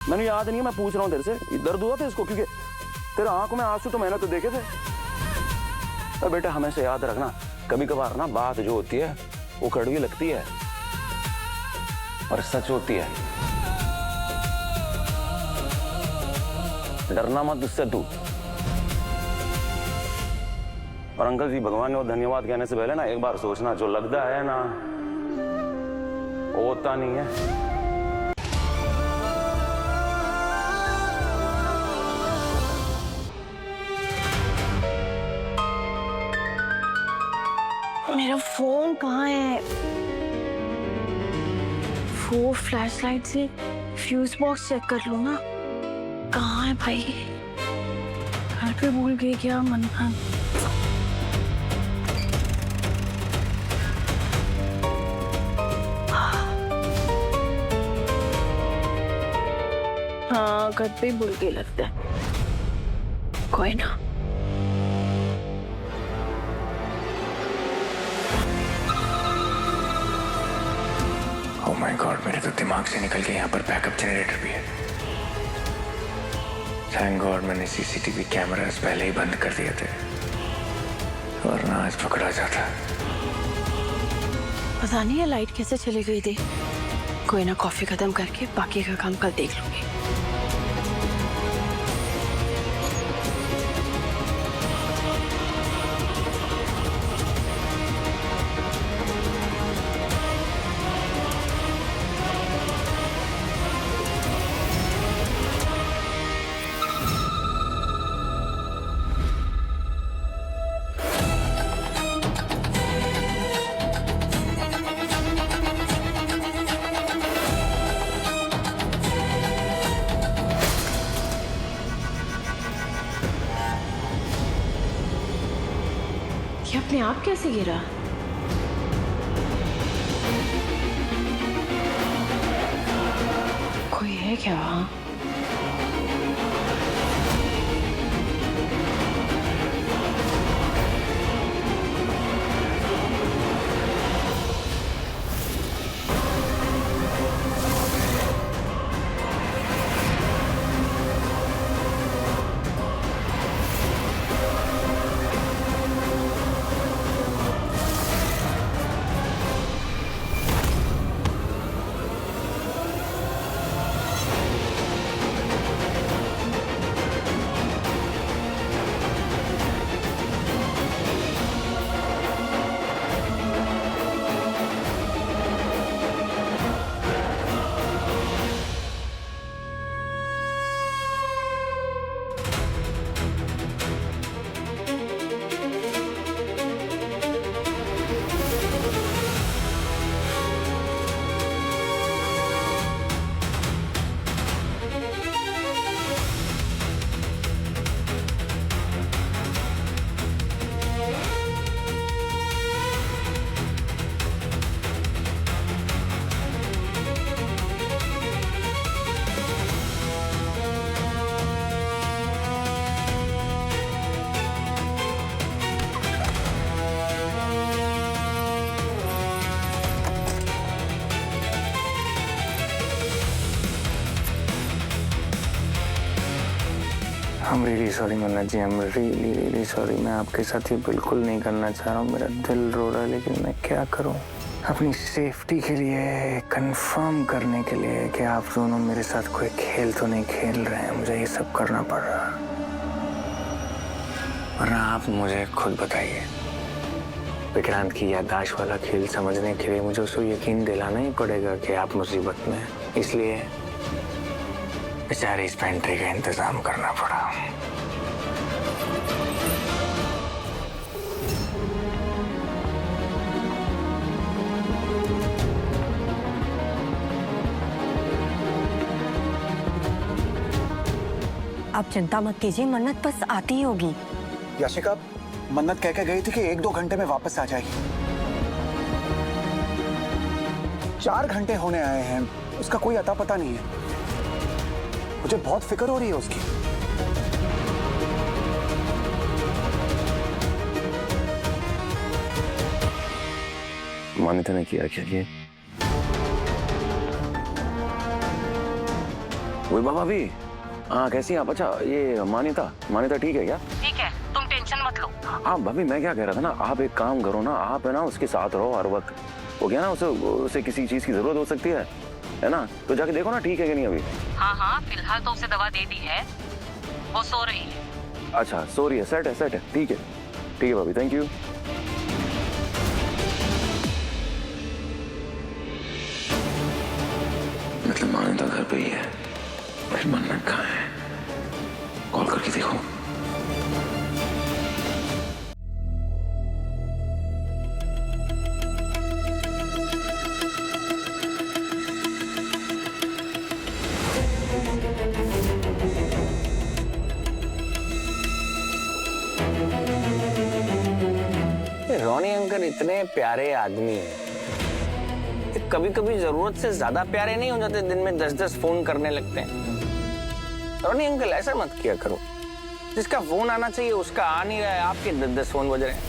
मैंने याद नहीं है, मैं पूछ रहा हूँ तेरे से, दर्द हुआ था इसको? क्योंकि तेरे आंखों में आंसू तो मैंने तो देखे थे। अरे बेटा हमेशा याद रखना, कभी कभार ना बात जो होती है वो कड़वी लगती है और सच होती है। डरना मत उससे तू। और अंकल जी, भगवान ने धन्यवाद कहने से पहले ना एक बार सोचना, जो लगता है ना वो होता नहीं है। मेरा फोन कहाँ है? वो फ्लैशलाइट से फ्यूज बॉक्स चेक कर लो ना। कहाँ है भाई? घर पे भूल गई क्या? मनन हाँ, घर पे भूल गई लगता है। कोई ना। ओह माय गॉड, मेरे तो दिमाग से निकल के यहाँ पर बैकअप जनरेटर भी है। थैंक गॉड मैंने सीसीटीवी कैमरास पहले ही बंद कर दिए थे, वरना आज पकड़ा जाता। पता नहीं ये लाइट कैसे चली गई थी। कोई ना, कॉफी खत्म करके बाकी का काम कल देख लूंगी। ये अपने आप कैसे गिरा? कोई है क्या वहाँ? I'm really sorry मन्नत जी, I'm really sorry। मैं आपके साथ ये बिल्कुल नहीं करना चाह रहा हूँ। मेरा दिल रो रहा है, लेकिन मैं क्या करूँ? अपनी सेफ्टी के लिए, कंफर्म करने के लिए कि आप दोनों मेरे साथ कोई खेल तो नहीं खेल रहे हैं, मुझे ये सब करना पड़ रहा है। वरना आप मुझे खुद बताइए, विक्रांत की याददाश्त वाला खेल समझने के लिए मुझे उसको यकीन दिलाना ही पड़ेगा कि आप मुसीबत में हैं। इसलिए बेचारे इस पेंट्री का इंतजाम करना पड़ा। आप चिंता मत कीजिए, मन्नत बस आती ही होगी। याशिका, मन्नत कह के गई थी कि 1-2 घंटे में वापस आ जाएगी। 4 घंटे होने आए हैं, उसका कोई अता पता नहीं है। मुझे बहुत फिक्र हो रही है उसकी। मान्यता ने किया क्या? वही बाबा भी। हाँ कैसी हैं आप? अच्छा ये मान्यता ठीक है क्या? ठीक है, तुम टेंशन मत लो। हाँ भाभी मैं क्या कह रहा था ना, आप एक काम करो ना, आप है ना उसके साथ रहो हर वक्त। वो क्या ना उसे किसी चीज की जरूरत हो सकती है ना, तो जाके देखो ना ठीक है कि नहीं अभी। हाँ, फिलहाल तो उसे दवा दे दी है, वो सो रही है। अच्छा सो रही है, सेट है, ठीक है भाभी, थैंक यू। मतलब मान्यता घर पे ही है, फिर मन्नत कहाँ है? कॉल करके देखो। रॉनी अंकल इतने प्यारे आदमी हैं, कभी कभी जरूरत से ज्यादा प्यारे नहीं हो जाते, दिन में 10-10 फोन करने लगते हैं। रॉनी अंकल ऐसा मत किया करो, जिसका फोन आना चाहिए उसका आ नहीं रहा है, आपके 10-10 फोन बज रहे हैं।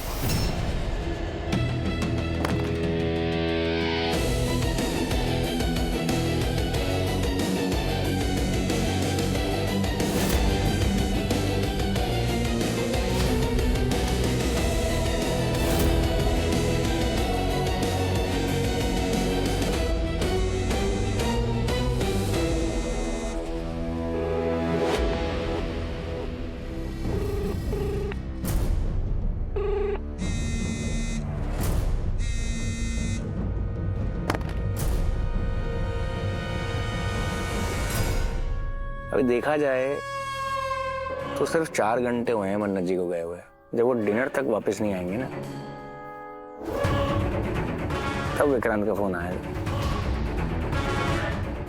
अभी देखा जाए तो सिर्फ 4 घंटे हुए हैं मन्नत जी को गए हुए। जब वो डिनर तक वापस नहीं आएंगे ना, तब विक्रांत का फोन आएगा,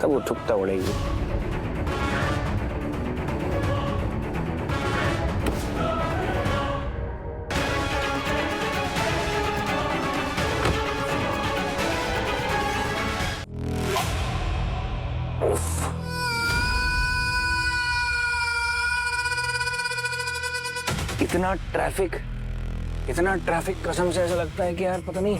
तब वो थुकता उड़ेगी। इतना ट्रैफिक कसम से ऐसा लगता है कि यार पता नहीं।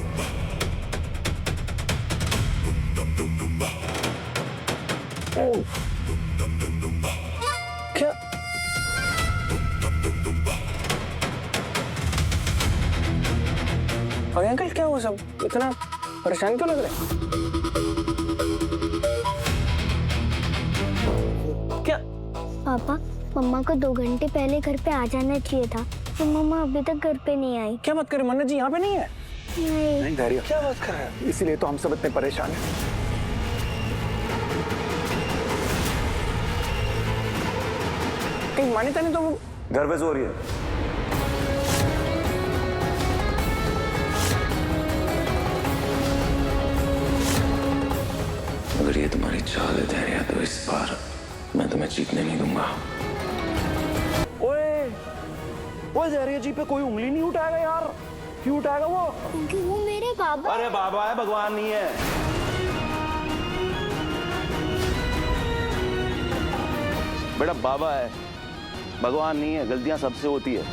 क्या और अंकल क्या हुआ, सब इतना परेशान क्यों लग रहे हैं? क्या पापा, मम्मा को 2 घंटे पहले घर पे आ जाना चाहिए था, तो मम्मा अभी तक घर पे नहीं आई। क्या बात करे, मन्नत जी यहाँ पे नहीं है? नहीं। धैर्य, क्या बात कर रहा है? इसीलिए तो हम सब इतने परेशान हैं। कहीं मान्यता नहीं तो वो घर पे सो रही है। अगर ये तुम्हारी चाल है धैर्य, तो इस बार मैं तुम्हें जीतने नहीं दूंगा। ओए धैर्य जी पे कोई उंगली नहीं उठाएगा यार, क्यों उठाएगा वो? क्योंकि वो मेरे बाबा। अरे बाबा है, भगवान नहीं है। बेटा बाबा है, भगवान नहीं है, गलतियां सबसे होती है।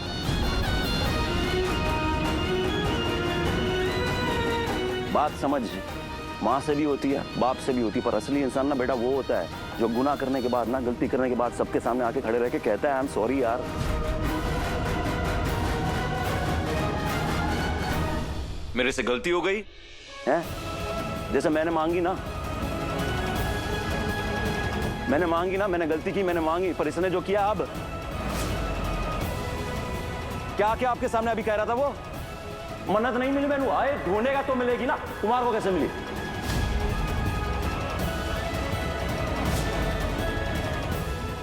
बात समझ, माँ से भी होती है, बाप से भी होती है, पर असली इंसान ना बेटा वो होता है जो गुनाह करने के बाद ना, गलती करने के बाद सबके सामने आके खड़े रह के कहता है आई एम सॉरी यार। मेरे से गलती हो गई है, जैसे मैंने मांगी ना, मैंने गलती की, मैंने मांगी, पर इसने जो किया अब क्या क्या आपके सामने अभी कह रहा था वो, मन्नत नहीं मिली मैंने, आए ढूंढेगा तो मिलेगी ना, तुम्हारे को कैसे मिली?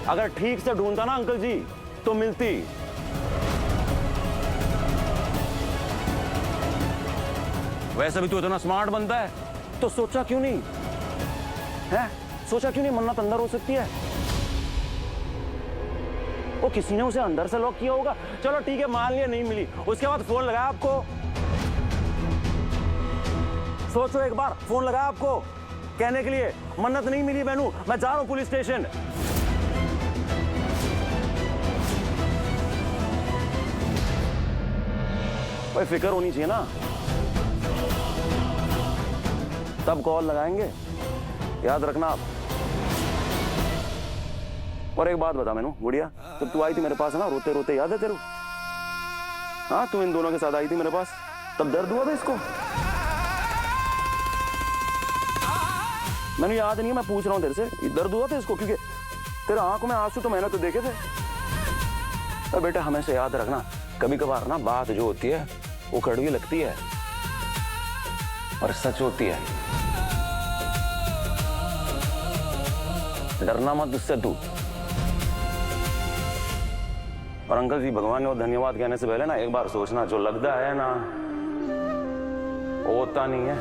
अगर ठीक से ढूंढता ना अंकल जी तो मिलती। वैसे भी तू इतना स्मार्ट बनता है, तो सोचा क्यों नहीं है, सोचा क्यों नहीं मन्नत अंदर हो सकती है? वो किसी ने उसे अंदर से लॉक किया होगा। चलो ठीक है, मान लिया नहीं मिली, उसके बाद फोन लगाया आपको, सोचो एक बार, फोन लगाया आपको कहने के लिए मन्नत नहीं मिली मैनू, मैं जा रहा हूं पुलिस स्टेशन। भाई फिक्र होनी चाहिए ना, तब कॉल लगाएंगे, याद रखना आप। और एक बात बता मैनू गुड़िया, जब तू आई थी मेरे पास ना रोते रोते, याद है तेरे को? हाँ, तू इन दोनों के साथ आई थी मेरे पास, तब दर्द हुआ था इसको? मैंने याद नहीं है, मैं पूछ रहा हूँ तेरे से, दर्द हुआ था इसको? क्योंकि तेरे आंखों में आंसू तो मैंने तो देखे थे। तो बेटा हमेशा याद रखना, कभी कभार ना बात जो होती है वो कड़वी लगती है और सच होती है। डरना मत उससे तू। और अंकल जी, भगवान को धन्यवाद कहने से पहले ना एक बार सोचना, जो लगता है ना वो होता नहीं है।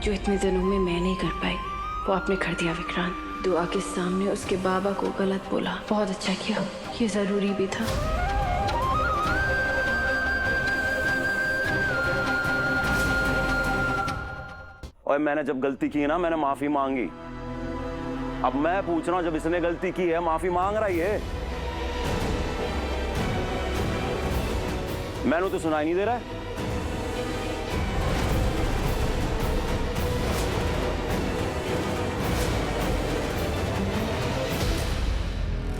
जो इतने दिनों में मैं नहीं कर पाई वो आपने कर दिया विक्रांत। दुआ के सामने उसके बाबा को गलत बोला, बहुत अच्छा किया, ये जरूरी भी था। और मैंने जब गलती की ना, मैंने माफी मांगी। अब मैं पूछ रहा हूं, जब इसने गलती की है, माफी मांग रही है। मैंने तो सुनाई नहीं दे रहा है।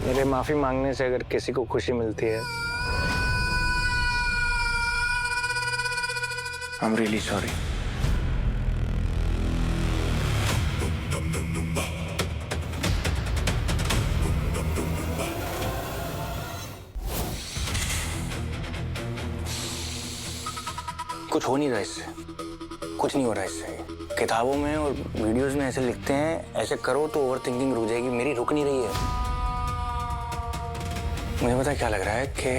मेरे माफी मांगने से अगर किसी को खुशी मिलती है, I'm really sorry. कुछ हो नहीं रहा इससे, कुछ नहीं हो रहा इससे। किताबों में और वीडियोस में ऐसे लिखते हैं, ऐसे करो तो ओवर थिंकिंग रुक जाएगी, मेरी रुक नहीं रही है। मुझे पता क्या लग रहा है कि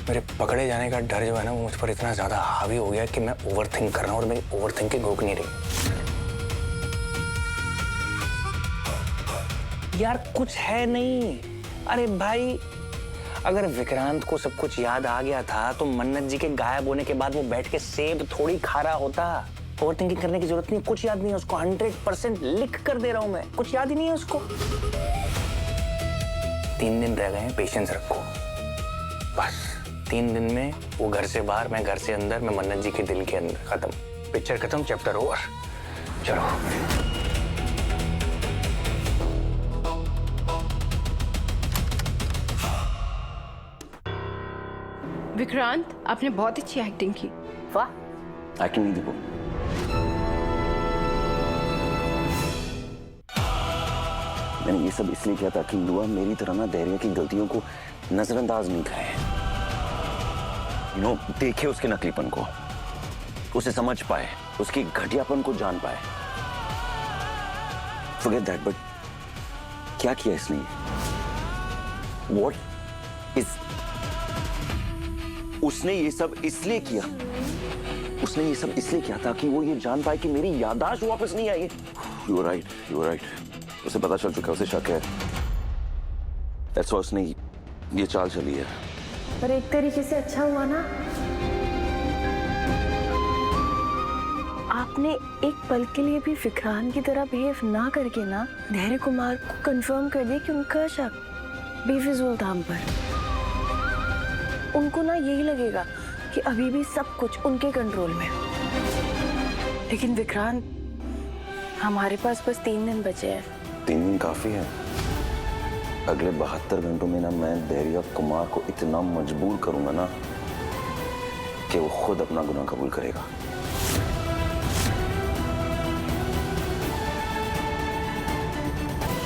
मेरे पकड़े जाने का डर जो है ना, वो मुझ पर इतना ज्यादा हावी हो गया कि मैं ओवर थिंक कर रहा हूँ और मेरी ओवर थिंकिंग रुक नहीं रही। यार कुछ है नहीं। अरे भाई, अगर विक्रांत को सब कुछ याद आ गया था तो मन्नत जी के गायब होने के बाद वो बैठ के सेब थोड़ी खा रहा होता। ओवर थिंकिंग करने की जरूरत नहीं, कुछ याद नहीं है उसको। 100% लिख कर दे रहा हूं मैं, कुछ याद ही नहीं है उसको। 3 दिन रह गए हैं, पेशेंस रखो बस। 3 दिन में वो घर से बाहर, मैं घर से अंदर, मैं मन्नत जी के दिल के अंदर। खत्म, पिक्चर खत्म, चैप्टर ओवर। चलो। विक्रांत, आपने बहुत अच्छी एक्टिंग की। वाह, एक्टिंग नहीं देखो। मैंने ये सब इसलिए किया ताकि लुआ मेरी तरह ना धैर्य की गलतियों को नजरअंदाज नहीं करे। देखे उसके नकलीपन को, उसे समझ पाए, उसकी घटियापन को जान पाए। Forget that, but क्या किया इसने? What is? उसने ये सब इसलिए किया, उसने ये सब इसलिए किया ताकि वो ये जान पाए कि मेरी याददाश्त वापस नहीं आई। You were right, you were right. उसे पता चल चुका है, उसे शक है। That's why उसने ये चाल चली है। पर एक तरीके से अच्छा हुआ ना, आपने एक पल के लिए भी विक्रांत की तरह बिहेव ना करके ना धैर्य कुमार को कंफर्म कर दिया कि उनका शक बेफिजूल था हम पर। उनको ना यही लगेगा कि अभी भी सब कुछ उनके कंट्रोल में। लेकिन विक्रांत, हमारे पास बस 3 दिन बचे हैं। 3 दिन काफी है। अगले 72 घंटों में ना मैं धैर्य कुमार को इतना मजबूर करूंगा ना कि वो खुद अपना गुनाह कबूल करेगा।